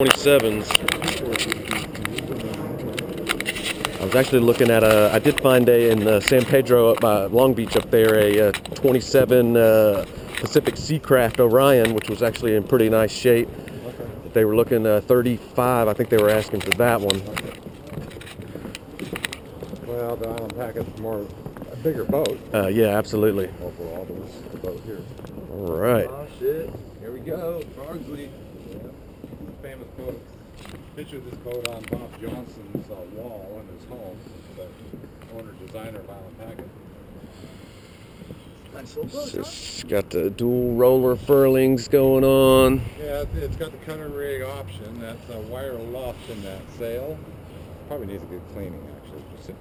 27s. I was actually looking at I did find in San Pedro up by Long Beach up there, a 27 Pacific Seacraft Orion, which was actually in pretty nice shape. Okay. They were looking 35. I think they were asking for that one. Okay. Well, the Island Packet's more a bigger boat. Yeah, absolutely. Overall, this boat here. All right. Oh shit! Here we go. Bardsley. Yeah. Famous boat. Picture this boat on Bob Johnson's wall in his home. The owner designer of Island Packet. Nice little boat, It's got the dual roller furlings going on. Yeah, it's got the cutter rig option. That's a wire luff in that sail. Probably needs a good cleaning actually, just sitting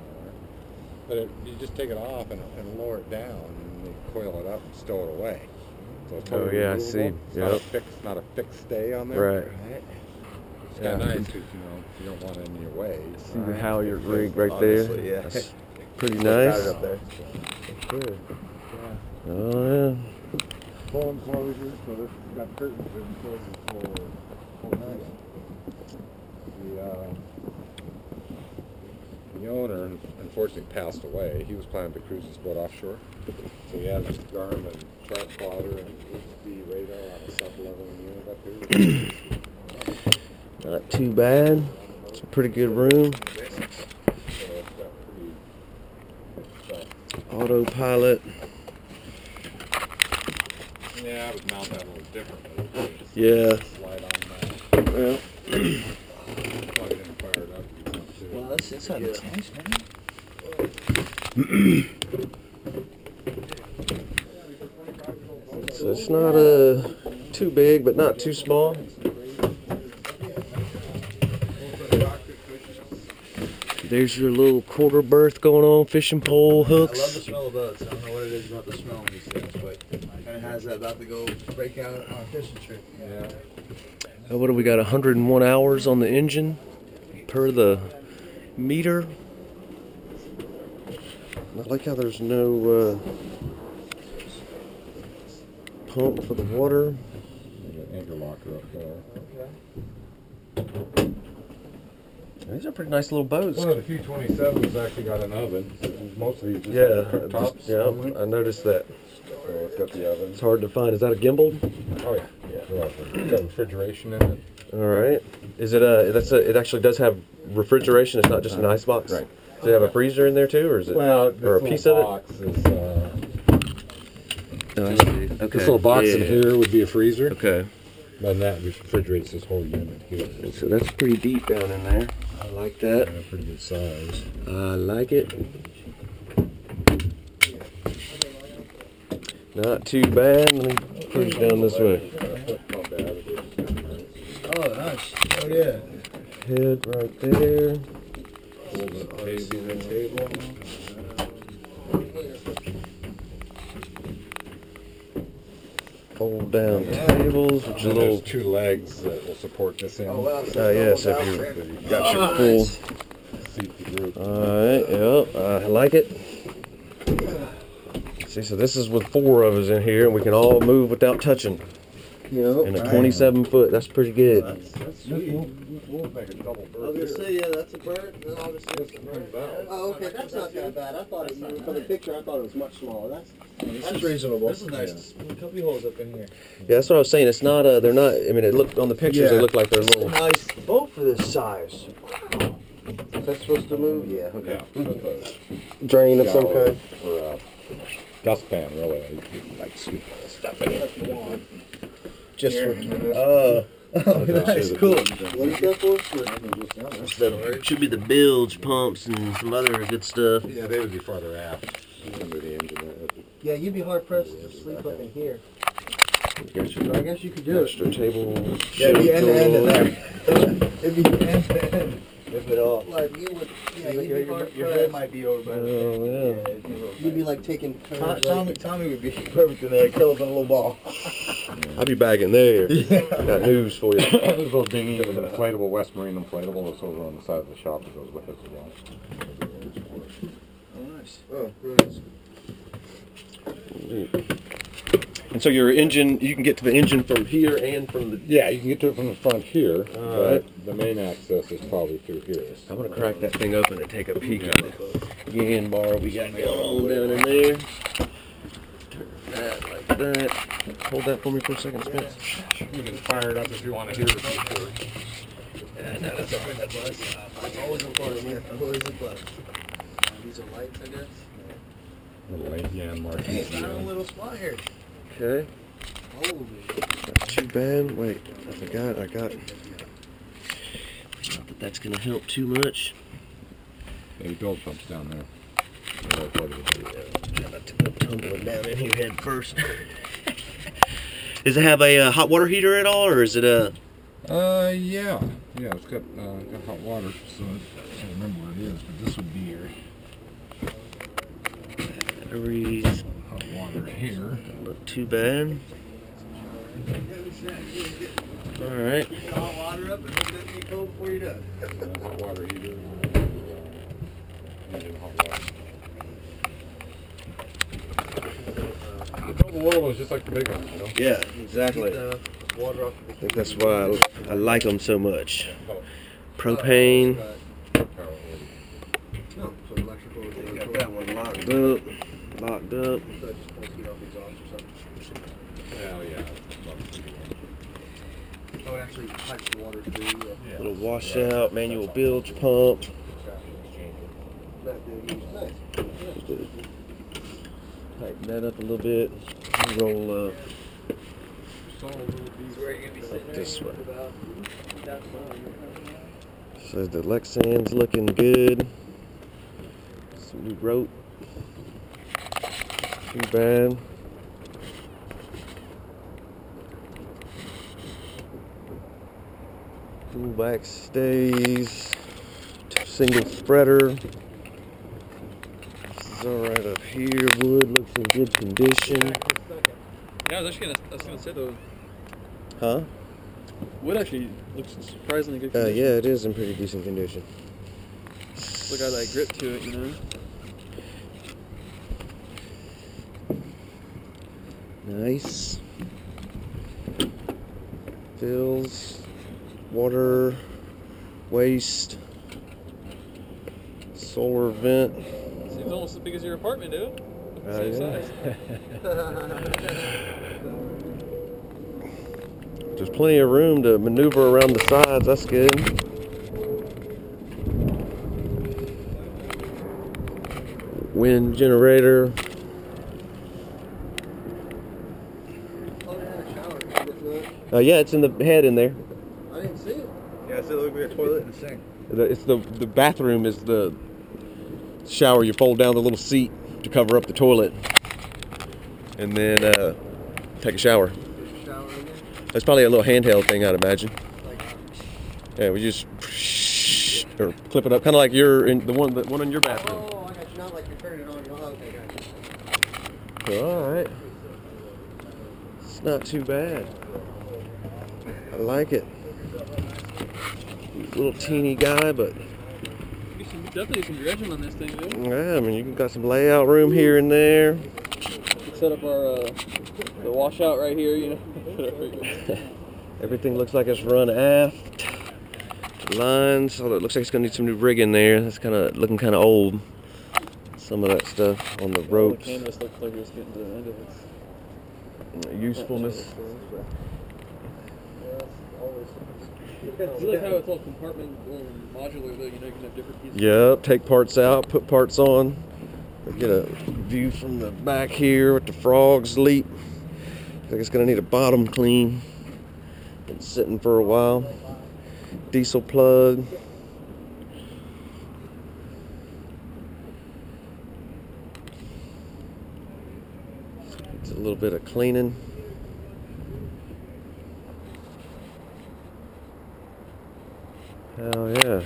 there. But you just take it off and lower it down, and you coil it up and stow it away. So it's totally I removable. see. It's not a fixed stay on there. Right. It's kind of nice because you don't want it in your way. See the halyard rig right there. yeah. That's pretty nice. Up there. Good. Yeah. Oh yeah. Full enclosure, so this has got curtains and enclosures for nice. The owner unfortunately passed away. He was planning to cruise his boat offshore. So he had his Garmin chart plotter and HD radar on a sub-level unit up here. Not too bad. It's a pretty good room. Autopilot. Yeah, I would mount that a little differently. Yeah. Slide on that. Well. Plug it in and fire it up. Well, that's how it's nice, man. So it's not too big, but not too small. There's your little quarter berth going on, fishing pole hooks. I love the smell of boats. I don't know what it is about the smell of these things, but it kind of has that about to go break out on a fishing trip. Yeah. What do we got? 101 hours on the engine per the meter. I like how there's no pump for the water. Anchor locker up there. These are pretty nice little boats. One of the few 27s actually got an oven. Mostly just cooktops. Yeah, I noticed that. So it's got the oven. It's hard to find. Is that a gimbal? Oh yeah. It's got refrigeration in it. All right. Is it it actually does have refrigeration. It's not just an ice box. Right. Does it have a freezer in there too, or is it? Well, or a piece of it? Box is, Okay. This little box in here would be a freezer. Okay. And that refrigerates this whole unit here. So that's pretty deep down in there. I like that. Yeah, pretty good size. I like it. Not too bad. Let me push down this way. Oh, nice. Oh, yeah. Head right there. Table. Fold down tables, which is a little. There's two legs that will support this end. Oh, wow. Yes, if you got your full. Seat the group. Alright, yep, I like it. See, so this is with 4 of us in here, and we can all move without touching. Yep. And a 27 foot, that's pretty good. That's sweet. We'll make a double berth. I was going to say, yeah, that's a bird. And obviously oh, okay, that's not that bad. I thought it, from the picture, I thought it was much smaller. That's reasonable. This is nice. Yeah. A couple holes up in here. Yeah, that's what I was saying. It's not, they're not, I mean, it looked on the pictures, they look like they're little. Nice boat for this size. Is that supposed to move? Yeah, okay. Yeah. Drain of some kind? Or a dustpan, really. Like scoop stuff in it. Just for Nice, cool. What is that for? Should be the bilge pumps and some other good stuff. Yeah, they would be farther aft under the engine. Yeah, you'd be hard pressed to sleep up in here. I guess you could do it. Extra table. Yeah, it'd be end to end in there. It'd be end to end. If at all. Like you would, yeah, you'd be hard pressed. Your head might be over by the You'd be like taking turns. Tommy would be perfect in there, killing a little ball. I'll be back in there. Got news for you. There's a little dinghy with an inflatable West Marine inflatable that's over on the side of the shop that goes with it as well. Oh, nice. Oh, very nice. And so your engine, you can get to the engine from here and from the... Yeah, you can get to it from the front here, Alright. but the main access is probably through here. I'm going to crack that thing open and take a peek at the GAN bar we got going on down in there. Turn that like that. Hold that for me for a second, Spence. You can fire it up if you want to hear it before. Yeah, no, that's alright, that buzz. It's always a buzz, man. Always a buzz. These are lights, I guess. Little AGN markings. Hey, found a little spot here. Okay. Holy. Not too bad. Wait, I forgot. I got... Not that that's going to help too much. Maybe dog pumps down there. Try not to go tumbling down in here head first. Does it have a hot water heater at all, or is it a... Yeah, it's got hot water, so I can't remember what it is, but this would be your batteries? hot water here. Not too bad. Alright. Hot water up and hook that thing cold before you're done. Hot water heater. Engine hot water. The double wall was just like the big one, you know? Yeah, exactly. Water off. I think that's why I like them so much. Propane. No, so electrical is Got that one locked up. Locked up. Hell yeah. Oh, it actually pipes the water through. Little washout, manual bilge pump. Nice. Tighten that up a little bit. Roll up. This way. So the Lexan's looking good. Some new rope. Too bad. Pullback stays. Single spreader. This is alright up here. Wood looks in good condition. Yeah, I was gonna say though, Huh? wood actually looks in surprisingly good Yeah, condition. it is in pretty decent condition. Still got that grip to it, you know. Nice. Fills, water, waste, solar vent. Seems almost as big as your apartment, dude. Same Yeah. size. There's plenty of room to maneuver around the sides. That's good. Wind generator. Yeah, it's in the head in there. I didn't see it. Yeah, it's a little bit of toilet and a sink. It's the bathroom is the shower. You fold down the little seat to cover up the toilet, and then take a shower. Shower in there. That's probably a little handheld thing, I'd imagine. Yeah, we just or clip it up, kind of like you're in the one in your bathroom. Oh, I got you. Not like you're turning it on. Oh, okay, got you. All right, it's not too bad. I like it. Little teeny guy, but Definitely some dredging on this thing, dude. yeah, I mean you got some layout room here and there. We could set up our the washout right here, you know. Everything looks like it's run aft. Lines, although it looks like it's gonna need some new rigging there. That's looking kind of old. Some of that stuff on the The ropes. canvas looked like it was getting to the end of its Usefulness. I like how it's all compartment modular though, you know, you can have different pieces. Yep, take parts out, put parts on. Get a view from the back here with the frogs leap. I think it's gonna need a bottom clean. Been sitting for a while. Diesel plug. It's a little bit of cleaning. Hell yeah.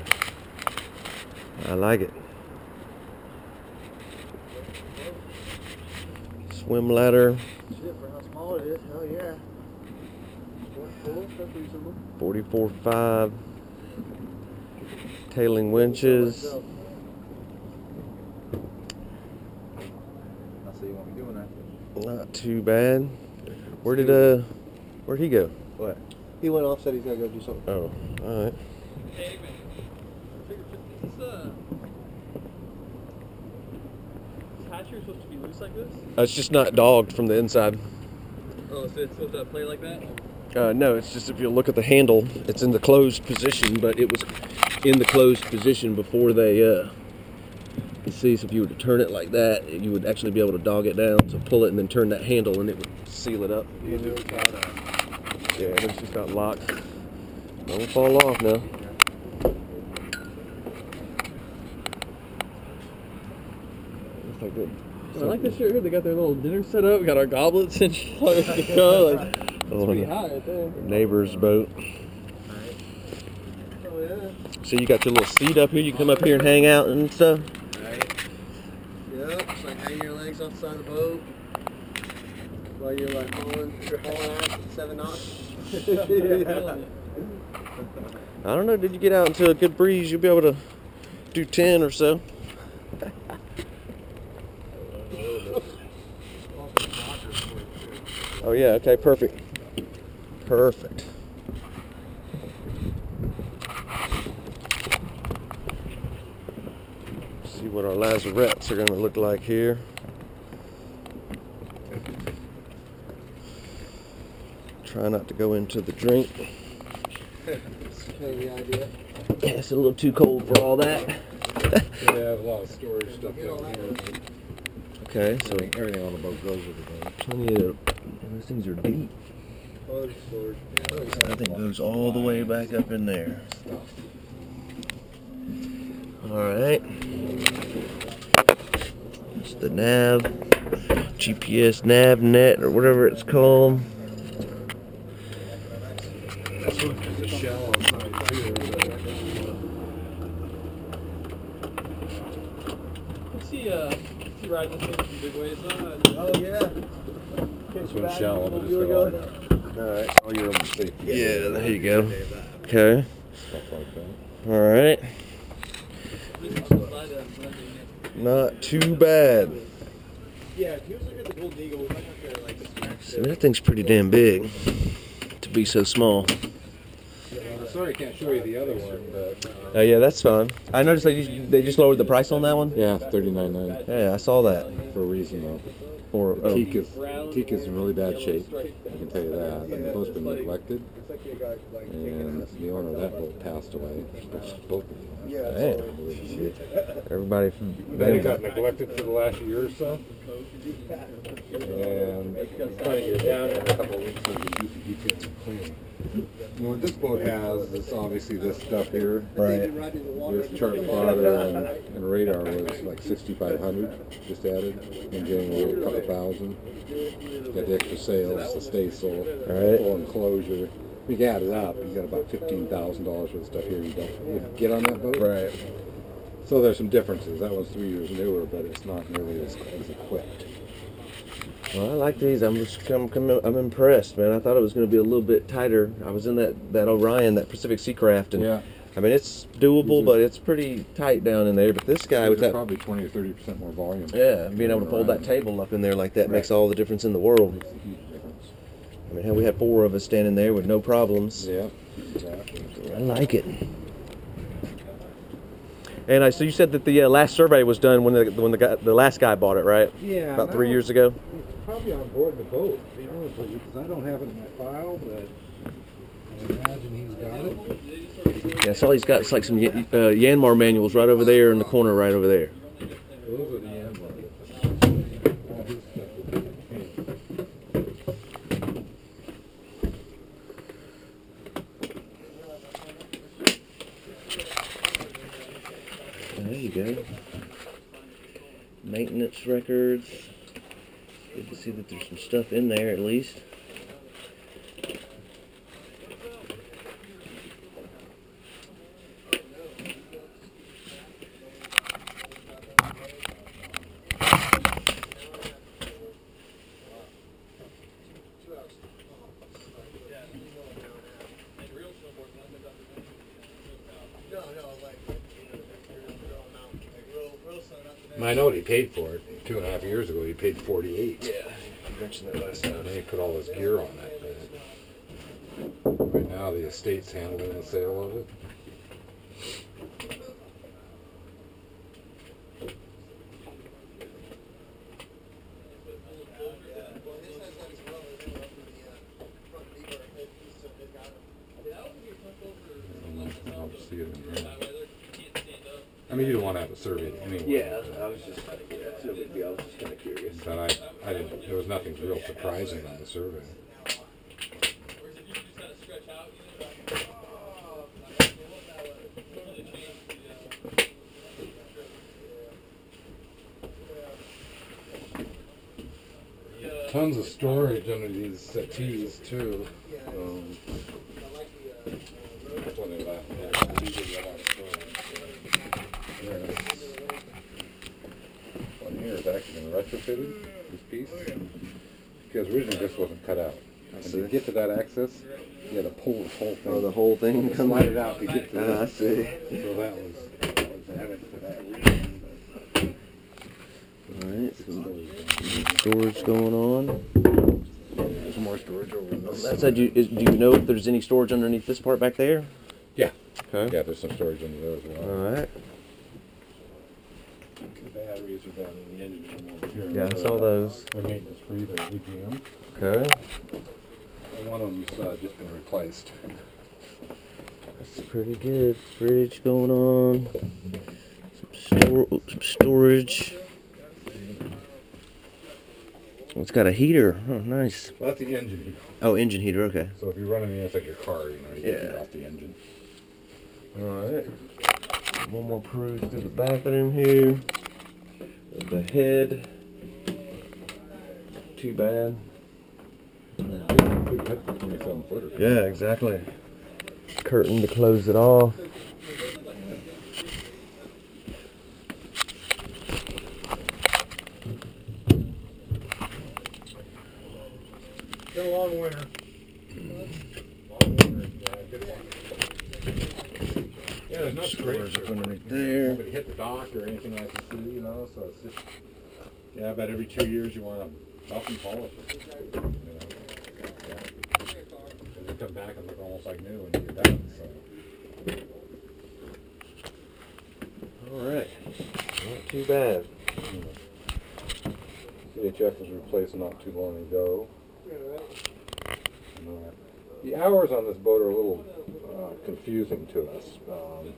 I like it. Swim ladder. Shit, for how small it is. Hell yeah. 44.5. Tailing winches. I'll see you won't be doing that. Not too bad. Where'd he go? What? He went off, said he's gonna go do something. Oh, all right. Hey, man. Is this hatchery supposed to be loose like this? It's just not dogged from the inside. Oh, so it's supposed to play like that? No, it's just if you look at the handle, it's in the closed position, but it was in the closed position before they, you see, so if you were to turn it like that, you would actually be able to dog it down. So pull it and then turn that handle and it would seal it up. Yeah, it's just got locked. Don't fall off now. Looks like good. I like this shit here. They got their little dinner set up. We got our goblets and shit. Like, it's pretty high right there. Neighbor's boat. Oh yeah. So you got your little seat up here. You can come up here and hang out and stuff. Right. Yep. Just like hang your legs off the side of the boat while you're like hauling ass at 7 knots. I don't know. Did you get out into a good breeze? You'll be able to do 10 or so. Oh yeah. Okay. Perfect. Perfect. See what our lazarettes are going to look like here. Try not to go into the drink. That's kind of the idea. Yeah, it's a little too cold for all that. They have a lot of storage stuff down here. Okay, so Everything on the boat goes with the boat. plenty of those things are deep. Oh, storage. I think it goes all the way back up in there. All right. It's the nav, GPS nav net or whatever it's called. There's a shell outside too. See riding this thing some big ways. Oh yeah. This one's shallow, but it's got all All right. all your own safety. Yeah, there you go. Okay. Stuff like that. All right. Not too bad. Yeah, if you was looking at the Golden Eagle, we might have to like smash So that thing's pretty damn big to be so small. I'm sorry I can't show you the other one, but Yeah, that's fine. I noticed they just lowered the price on that one. yeah, $39.90 Yeah, I saw that. for a reason though. Or The teak is in really bad shape. I can tell you that. And the boat's been neglected, and the owner of that boat passed away. Both of them. man, everybody from Then it got neglected for the last year or so, and trying to get it down in a couple of weeks so we can get some cleaning. What this boat has is obviously this stuff here. right. This chart plotter and radar was like 6,500 just added in January, a couple thousand. Got the extra sails, the staysail, Right. full enclosure. You can add it up, you got about $15,000 worth of stuff here you don't get on that boat. Right. So there's some differences. That one's 3 years newer, but it's not nearly as equipped. Well, I like these. I'm impressed, man. I thought it was going to be a little bit tighter. I was in that Orion, that Pacific Seacraft, and Yeah. I mean it's doable, but it's pretty tight down in there. But this guy with There's that, probably 20 or 30% more volume. yeah, being able to pull that table up in there like that makes all the difference in the world. Makes a huge difference. I mean, hell, we had 4 of us standing there with no problems. Yeah, exactly. I like it. And so you said that the last survey was done when the last guy bought it, right? Yeah. About 3 years ago. It's probably on board the boat, to be honest with you, because I don't have it in my file, but I imagine he's got it. Yeah, I saw he's got like some Yanmar manuals right over there in the corner, right over there. Those are the end ones. All his stuff There you go. Maintenance records. Good to see that there's some stuff in there at least. I know what he paid for it. 2.5 years ago, he paid $48. Yeah. mentioned that last time. And he put all his gear on that thing. Right now, the estate's handling the sale of it. I'll see it in here. I mean, you don't want to have it surveyed anyway. Yeah, I was just, that's no big deal. I was just kind of curious. But I didn't. There was nothing real surprising on the survey. Tons of storage under these settees too. That's when they left. These are a lot of storage. One here is actually been retrofitted, this piece, because originally this wasn't cut out. And to get to that access, you had to pull this whole thing. Oh, the whole thing to slide it out to get to that. I see. So that was added for that reason. Alright, some storage going on. There's more storage over in this. Do you know if there's any storage underneath this part back there? Yeah. Okay. Yeah, there's some storage under there as well. Alright. The batteries are down in the engine room over here. Yeah, I saw those. They're maintenance free, they're EGM. Okay. And one of them's just been replaced. That's pretty good. Fridge going on. Some storage. It's got a heater. Oh, nice. Well, that's the engine heater. Oh, engine heater. Okay. So if you're running it's like your car, you can heat off the engine. Alright. One more peruse through the bathroom here. The head. Too bad. Big head for 27 footer. Yeah, exactly. Curtain to close it off. Been a long winter. Long winter. Yeah, good one. Yeah, there's no Storage scrapes up underneath there. Nobody hit the dock or anything like that, you know, so it's just, yeah, about every 2 years you want to buff and polish it. You know, yeah. And they come back and look almost like new when you're done, so. Alright. Not too bad. CHF was replaced not too long ago. The hours on this boat are a little confusing to us. I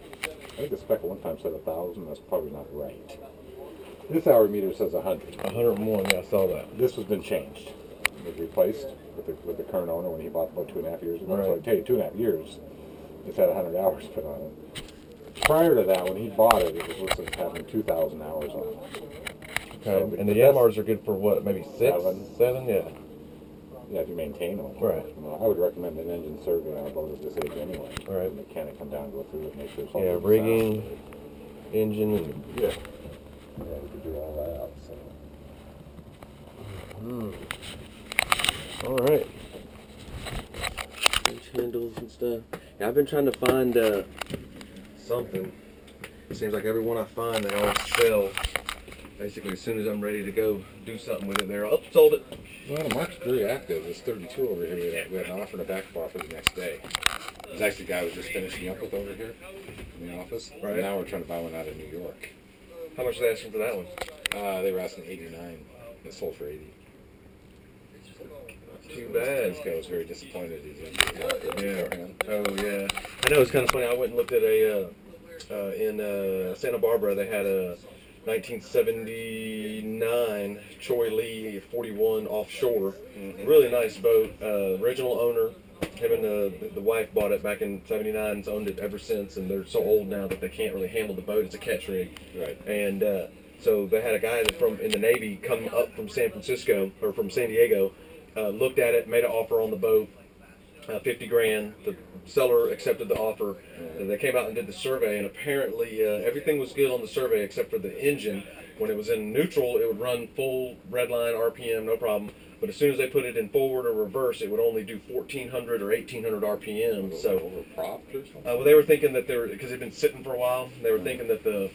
think the spec at one time said 1,000. That's probably not right. This hour meter says 100. 101, yeah, I saw that. This has been changed. It was replaced with the current owner when he bought the boat 2.5 years ago. Right. So I tell you, 2.5 years, it's had 100 hours put on it. Prior to that, when he bought it, it was listed as having 2,000 hours on it. Okay. And the MRs are good for what, maybe 6? 7? Yeah. Yeah, if you maintain them. Right. I would recommend an engine survey on a boat of this age anyway. All right. The mechanic come down, go through it, make sure it's all Yeah, good rigging, sound. engine, and Yeah. Yeah, we could do all that. So. Alright. Winch handles and stuff. Yeah, I've been trying to find something. It seems like every one I find, they always sell. Basically, as soon as I'm ready to go do something with it, they're, oh, sold it. Well, Mark's very active. There's 32 over here. We had an offer and a backup offer the next day. There's actually a guy who was just finishing up with over here in the office. Right. And now we're trying to buy one out of New York. How much are they asking for that one? They were asking 89. It sold for 80. Too bad. This guy was very disappointed. He's Yeah. Oh, yeah. I know, it's kind of funny. I went and looked at in Santa Barbara, they had a 1979 Choi Lee 41 offshore. Mm-hmm. Really nice boat. Original owner. Him and the wife bought it back in '79. Has owned it ever since, and they're so old now that they can't really handle the boat. It's a catch rig. Right. And so they had a guy that in the Navy come up from San Francisco or from San Diego, looked at it, made an offer on the boat, 50 grand. The seller accepted the offer. And they came out and did the survey, and apparently everything was good on the survey except for the engine. When it was in neutral, it would run full red line RPM, no problem. But as soon as they put it in forward or reverse, it would only do 1,400 or 1,800 RPM. So, overpropped or something? well, they were thinking that because it'd been sitting for a while. They were thinking that the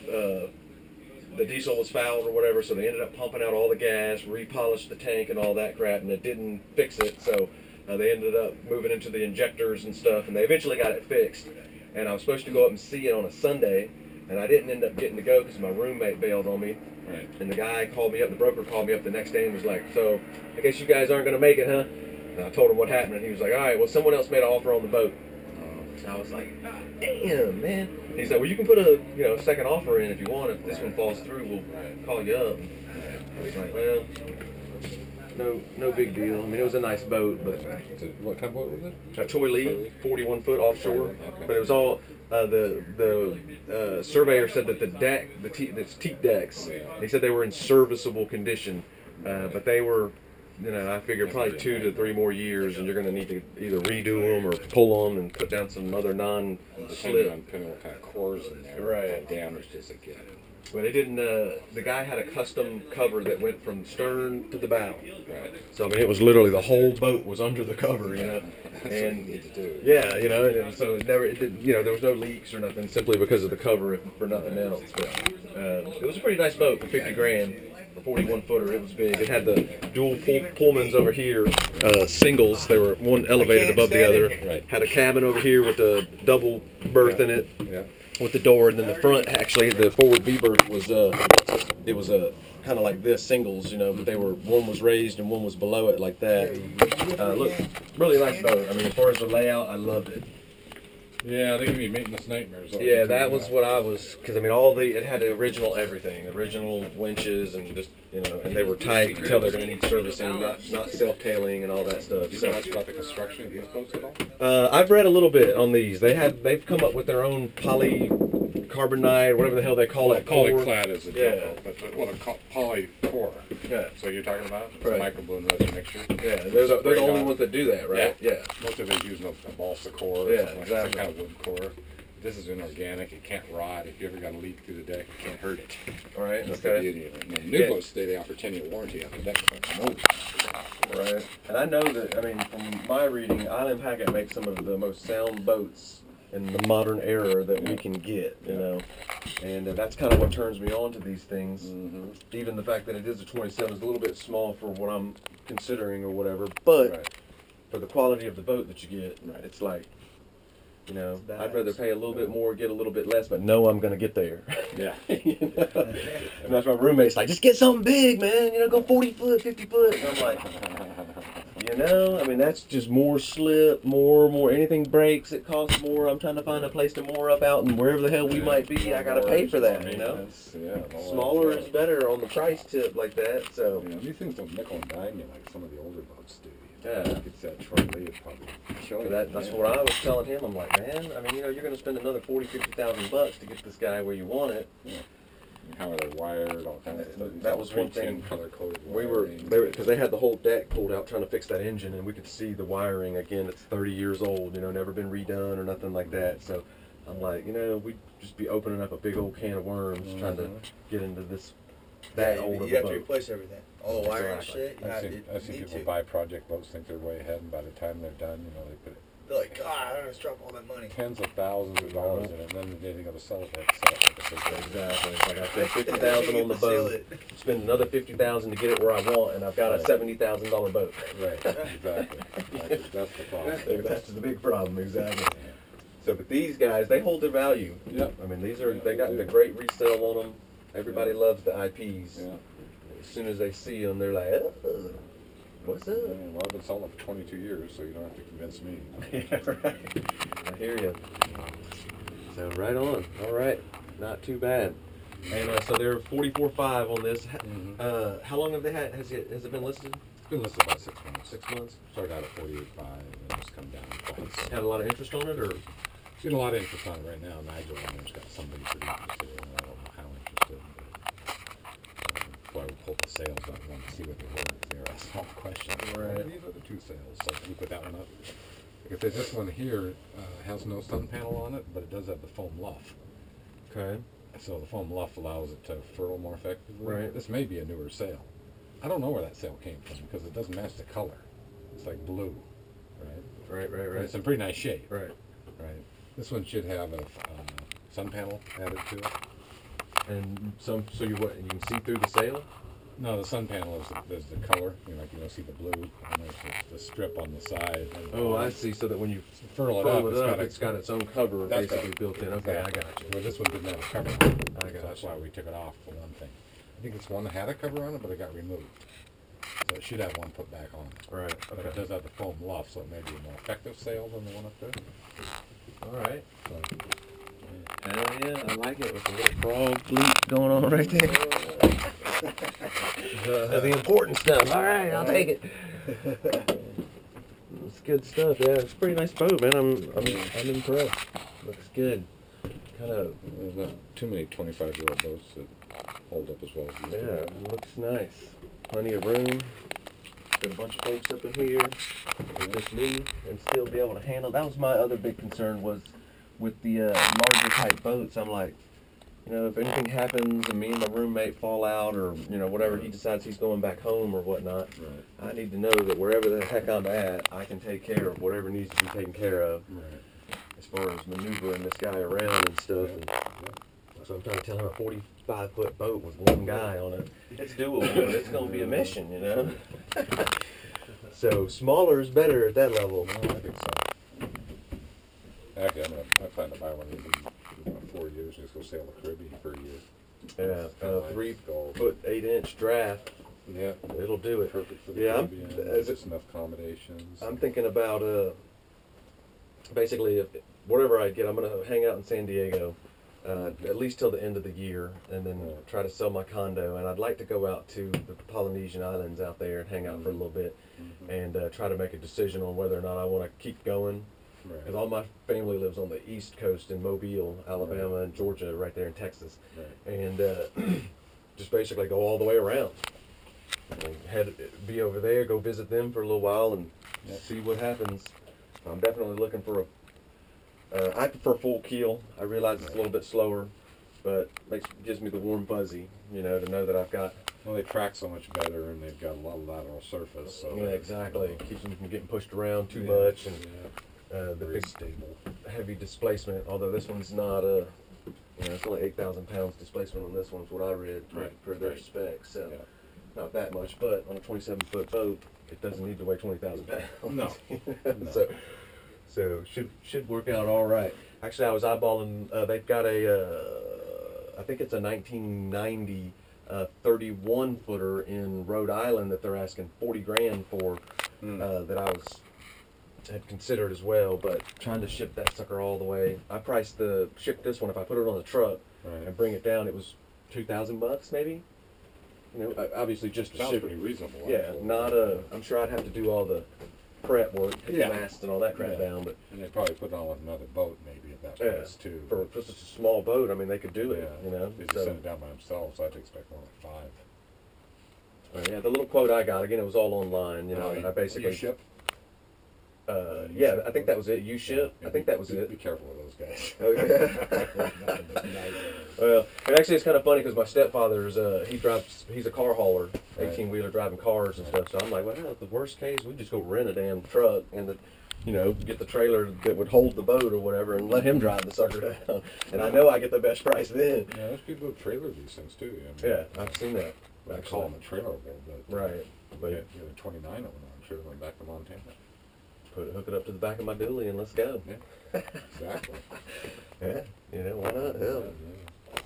the diesel was fouled or whatever, so they ended up pumping out all the gas, repolished the tank and all that crap, and it didn't fix it. So they ended up moving into the injectors and stuff, and they eventually got it fixed. And I was supposed to go up and see it on a Sunday, and I didn't end up getting to go because my roommate bailed on me. Right. And the guy called me up, the broker called me up the next day and was like, so I guess you guys aren't going to make it, huh? And I told him what happened, and he was like, all right, well, someone else made an offer on the boat. And I was like, God damn, man. And he's like, well, you can put a second offer in if you want. If this one falls through, we'll call you up. I was like, well, no big deal. I mean, it was a nice boat, but What kind of boat was it? a Choi Lee, 41 foot offshore. But it was all the surveyor said that the deck, the teak decks, he said they were in serviceable condition, but they were, I figured probably 2 to 3 more years, and you're going to need to either redo them or pull them and put down some other non-slip. Depending on what kind of cores in there. Right. How damaged does it get? But it didn't. The guy had a custom cover that went from stern to the bow. Right. So I mean, it was literally the whole boat was under the cover, That's what you And need to do. yeah, and so it didn't, there was no leaks or nothing, simply because of the cover, if for nothing else. But it was a pretty nice boat for 50 grand. A 41 footer, it was big. It had the dual Pullmans over here, singles. They were one elevated above the other. Right. Had a cabin over here with a double berth in it. Yeah. With the door, and then the front, actually, the forward B berth was it was a kind of like this, singles, but they were, one was raised and one was below it like that. Look, really nice boat. I mean, as far as the layout, I loved it. Yeah, they give me maintenance nightmares. Yeah, that was what I was, because I mean, it had the original everything, original winches, and just, and they were tight. You could tell they're going to need servicing, not self-tailing and all that stuff. Do you know much about the construction of these boats at all? I've read a little bit on these. They've come up with their own polycarbonate, whatever the hell they call it. Polyclad is a Yeah. different, but what a polycore. Yeah. So you're talking about Right. microblue and resin mixture. Yeah, they're the only ones that do that, right? Yeah. Most of it is using a balsa core or Yeah, something like exactly. some kind of wood core. This is inorganic. It can't rot. If you ever got a leak through the deck, it can't hurt it. All right. That's the Okay. beauty of it. And the new Yeah. boats today, they offer 10-year warranty on the deck. Right. And I know that, I mean, from my reading, Island Packet makes some of the most sound boats in the modern era that we can get, and that's kind of what turns me on to these things. Mm-hmm. Even the fact that it is a 27 is a little bit small for what I'm considering or whatever, but Right. for the quality of the boat that you get, Right. it's like, I'd rather pay a little bit more, get a little bit less, but know I'm going to get there. Yeah. And that's my roommate's like, just get something big, man, go 40 foot, 50 foot. And I'm like, I mean, that's just more slip, more, anything breaks, it costs more. I'm trying to find a place to moor up out, and wherever the hell we might be, I got to pay for that, Yeah. Smaller is better on the price tip like that, so. These things don't nickel and dime you like some of the older boats do. Yeah. You could say Troy Lee would probably kill you. That's what I was telling him. I'm like, man, I mean, you're going to spend another $40,000-$50,000 to get this guy where you want it. Yeah. And how are they wired? All kinds of stuff. That was one thing. Color-coded Because they had the whole deck pulled out trying to fix that engine, and we could see the wiring. Again, it's 30 years old, never been redone or nothing like that. So I'm like, we'd just be opening up a big old can of worms trying to get into that old of You a have to boat. replace everything. All the wiring and Exactly. shit. I've seen people buy project boats, think they're way ahead, and by the time they're done, they put They're like, God, I don't drop all that money. tens of thousands of dollars in it, and then they go to sell it. Exactly. It's like I spent $50,000 on the boat, spend another $50,000 to get it where I want, and I've got a $70,000 boat. Right. Exactly. That's the problem. That's the big problem. Exactly. So, but these guys, they hold their value. Yep. I mean, they got the great resale on them. Everybody loves the IPs. Yeah. As soon as they see them, they're like, what's up? Well, I've been selling it for 22 years, so you don't have to convince me. Yeah, right. I hear you. So right on. All right. Not too bad. And so they're 44.5 on this. How long have they had? Has it been listed? It's been listed about 6 months. 6 months. Started out at 48.5 and then it's come down twice. Had a lot of interest on it, or? Getting a lot of interest on it right now. Nigel Owner's got somebody pretty interested in it. I don't know how interested, but that's why we pulled the sales up. I wanted to see what they were. They were asking all the questions. Right. These are the 2 sales. So we put that one up. If there's this one here, has no sun panel on it, but it does have the foam luff. Okay. So the foam luff allows it to furl more effectively. Right. This may be a newer sail. I don't know where that sail came from because it doesn't match the color. It's like blue, right? Right. It's in pretty nice shape. Right. Right. This one should have a sun panel added to it. And so you can see through the sail? No, the sun panel is the color. You know, like you don't see the blue, and there's the strip on the side. And Oh, I see. So that when you furl it up, it's got its own cover That's basically right. built in. Okay, I got you. Well, this one didn't have a cover on it. So that's why we took it off for one thing. I think it's one that had a cover on it, but it got removed. So it should have one put back on. Right. But it does have the foam luff, so it may be a more effective sail than the one up there. All right. So, Hell yeah, I like it with the little frog bleat going on right there. The important stuff. All right, I'll take it. It's good stuff. Yeah, it's a pretty nice boat, man. I'm impressed. Looks good. Kind of. there's not too many 25-year-old boats that hold up as well as these Yeah, do. it looks nice. Plenty of room. Got a bunch of folks up in here. Just me, and still be able to handle. That was my other big concern was with the larger type boats. I'm like, you know, if anything happens and me and my roommate fall out, or you know, whatever, he decides he's going back home or whatnot, Right. I need to know that wherever the heck I'm at, I can take care of whatever needs to be taken care of Right. as far as maneuvering this guy around and stuff. And so I'm trying to tell her a 45-foot boat with one guy on it. It's doable, but it's going to be a mission, you know? So smaller is better at that level. No, I think so. Actually, I plan to buy one of these in about 4 years and just go sail the Caribbean for a year. Yeah, Nice. 3-foot 8-inch draft. Yeah. It'll do it. Perfect for the Yeah, Caribbean. as Just enough accommodations. I'm thinking about basically whatever I get, I'm going to hang out in San Diego at least till the end of the year, and then try to sell my condo. And I'd like to go out to the Polynesian islands out there and hang out for a little bit, and try to make a decision on whether or not I want to keep going. Right. Because all my family lives on the East Coast in Mobile, Alabama, and Georgia, right there in Texas. Right. And just basically go all the way around. And be over there, go visit them for a little while, and see what happens. I'm definitely looking for I prefer full keel. I realize it's a little bit slower, but gives me the warm fuzzy, you know, to know that I've got. Well, they track so much better, and they've got a lot of lateral surface. So Yeah, exactly. Keeps them from getting pushed around too much, and the very big stable. heavy displacement. Although this one's not you know, it's only 8,000 pounds displacement on this one, is what I read per their Right. specs. So Yeah. not that much, but on a 27-foot boat, it doesn't need to weigh 20,000 pounds. No. No. So should work out all right. Actually, I was eyeballing. They've got I think it's a 1990 31-footer in Rhode Island that they're asking 40 grand for. That I had considered as well, but trying to ship that sucker all the way. I shipped this one. If I put it on the truck and bring it down, it was $2,000 maybe. You know, obviously just to Sounds ship. pretty reasonable. Yeah, actually. not I'm sure I'd have to do all the prep work, put the masts and all that crap down, but And they probably put it on with another boat maybe at that price too. for just a small boat, I mean, they could do it, you know. They just send it down by themselves. I'd expect more like 5. Yeah, the little quote I got, again, it was all online, you know. I basically You ship? yeah, I think that was it. You ship? I think that was Be it. careful with those guys. Oh, yeah. Well, and actually, it's kind of funny because my stepfather's he's a car hauler, 18-wheeler driving cars and stuff. So I'm like, well, the worst case, we just go rent a damn truck and get the trailer that would hold the boat or whatever, and let him drive the sucker down. And I know I get the best price then. Yeah, there's people who trailer these things too. I mean, Yeah, I've seen that. I call them a trailerable, but Right, but you know, 29 of them, I'm sure, went back to Montana. hook it up to the back of my dually and let's go. Yeah, exactly. Yeah, you know, why not? Hell. Yeah.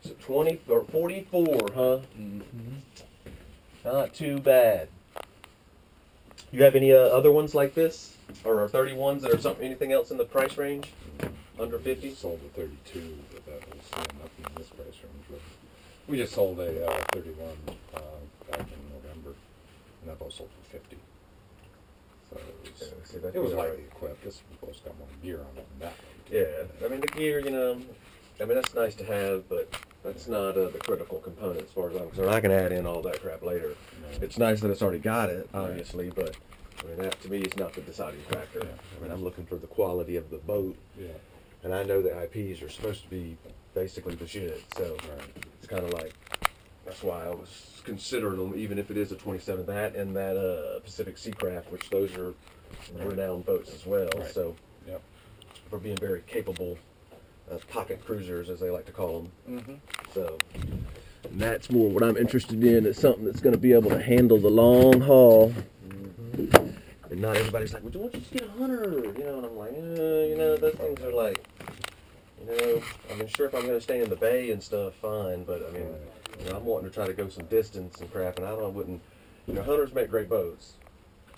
So 20 or 44, huh? Not too bad. You have any other ones like this, or 31s that are something? Anything else in the price range? Under 50? Sold a 32, but that was nothing in this price range. But we just sold a 31 back in November, and that boat sold for 50. So it was lightly equipped. This boat's got more gear on it than that one. Yeah, I mean the gear, you know, I mean that's nice to have, but that's not the critical component as far as I'm concerned. I can add in all that crap later. No. It's nice that it's already got it, obviously, but I mean that to me is not the deciding factor. Yeah. I mean I'm looking for the quality of the boat, Yeah. and I know the IPs are supposed to be basically the shit. So it's kind of like that's why I was considering them, even if it is a 27. That and that Pacific Seacraft, which those are renowned boats as well. Right. So Yep. for being very capable pocket cruisers, as they like to call them. Mm-hmm. So and that's more what I'm interested in. It's something that's going to be able to handle the long haul. Mm-hmm. And not everybody's like, well, why don't you just get a hunter? You know, and I'm like, you know, those things are like, you know, I mean, sure, if I'm going to stay in the bay and stuff, fine, but I mean, you know, I'm wanting to try to go some distance and crap, and I wouldn't, you know, hunters make great boats,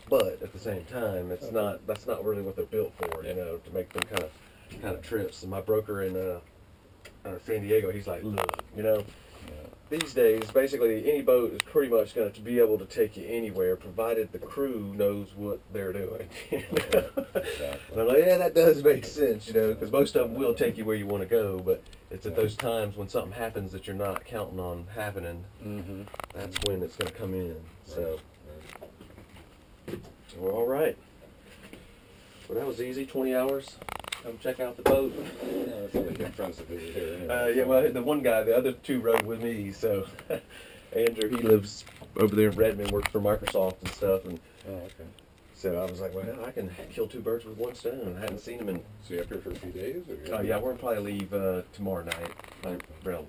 but at the same time, that's not really what they're built for, you know, to make them kind of trips. And my broker in San Diego, he's like, look, you know, these days, basically any boat is pretty much going to be able to take you anywhere, provided the crew knows what they're doing. You know? And I'm like, yeah, that does make sense, you know, because most of them will take you where you want to go, but it's at those times when something happens that you're not counting on happening, that's when it's going to come in. So, we're all right. Well, that was easy, 20 hours. Come check out the boat. Yeah, that's only good friends to visit here. Anyway, Yeah, well, the one guy, the other two rode with me. So Andrew, he lives over there in Redmond, works for Microsoft and stuff. And oh, okay. so I was like, well, I can kill two birds with one stone. I hadn't seen him in. So you up here for a few days? Or Oh yeah, we're gonna probably leave tomorrow night, like around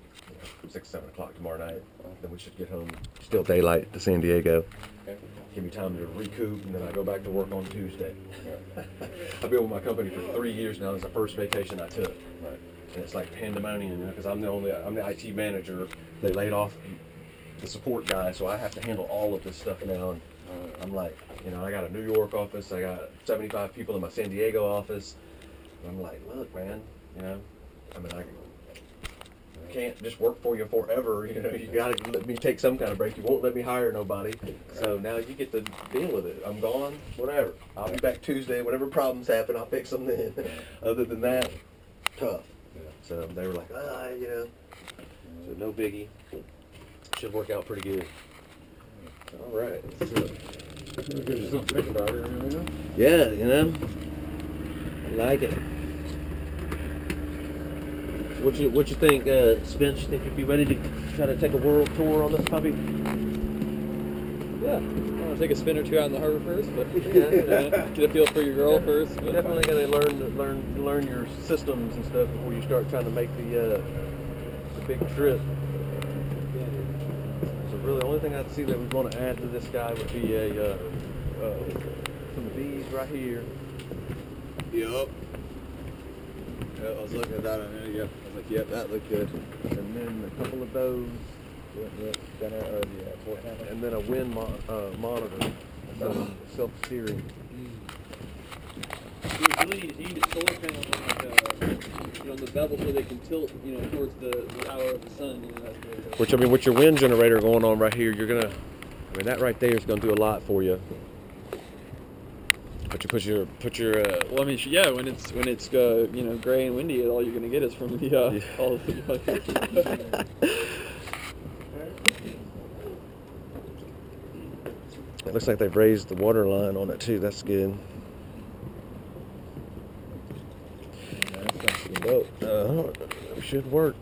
6, 7 o'clock tomorrow night. Then we should get home. Still daylight to San Diego. Okay. Give me time to recoup, and then I go back to work on Tuesday. I've been with my company for 3 years now. It's the first vacation I took. Right. And it's like pandemonium, because I'm the IT manager. They laid off the support guy, so I have to handle all of this stuff now. And I'm like, you know, I got a New York office, I got 75 people in my San Diego office. And I'm like, look, man, you know, I mean, I can't just work for you forever. You know, you got to let me take some kind of break. You won't let me hire nobody. So now you get to deal with it. I'm gone, whatever. I'll be back Tuesday. Whatever problems happen, I'll fix them then. Other than that, tough. So they were like, you know, so no biggie. Should work out pretty good. All right. So, Good to think about it, you know? yeah, you know, I like it. What you think, Spence? You think you'd be ready to try to take a world tour on this puppy? Yeah. I want to take a spin or two out in the harbor first, but Yeah. get a feel for your girl first. But Definitely got to learn your systems and stuff before you start trying to make the big trip. So really, the only thing I'd see that we'd want to add to this guy would be some bees right here. Yup. Yeah, I was looking at that on there. Yeah, I was like, yep, that looked good. And then a couple of those. And then a wind monitor, self-steering. you really need a solar panel on the bevel so they can tilt, towards the power of the sun. That's Which, I mean, with your wind generator going on right here, you're gonna, I mean, that right there is gonna do a lot for you. But you put your well, I mean, yeah, when it's gray and windy, all you're gonna get is from the all of the. It looks like they've raised the water line on it too. That's good. Should work.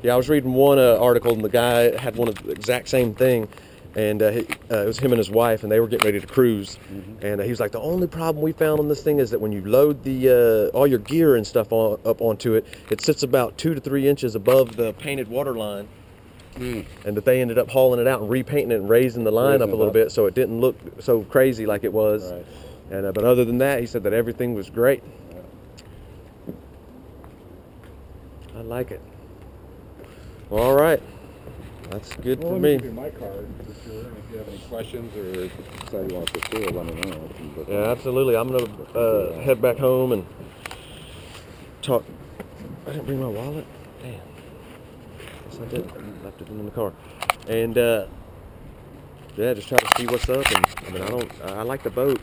Yeah, I was reading one article, and the guy had one of the exact same thing, and it was him and his wife, and they were getting ready to cruise. And he was like, the only problem we found on this thing is that when you load the all your gear and stuff up onto it, it sits about 2 to 3 inches above the painted water line. And that they ended up hauling it out and repainting it and raising the line up a little bit so it didn't look so crazy like it was. Right. And but other than that, he said that everything was great. I like it. Well, all right, that's good for me. Give you my card for sure. And if you have any questions or decide you want to pursue it, let me know. Yeah, absolutely. I'm gonna head back home and talk. I didn't bring my wallet. Damn. Yes, I did. I left it in the car. And yeah, just try to see what's up. And I mean, I like the boat.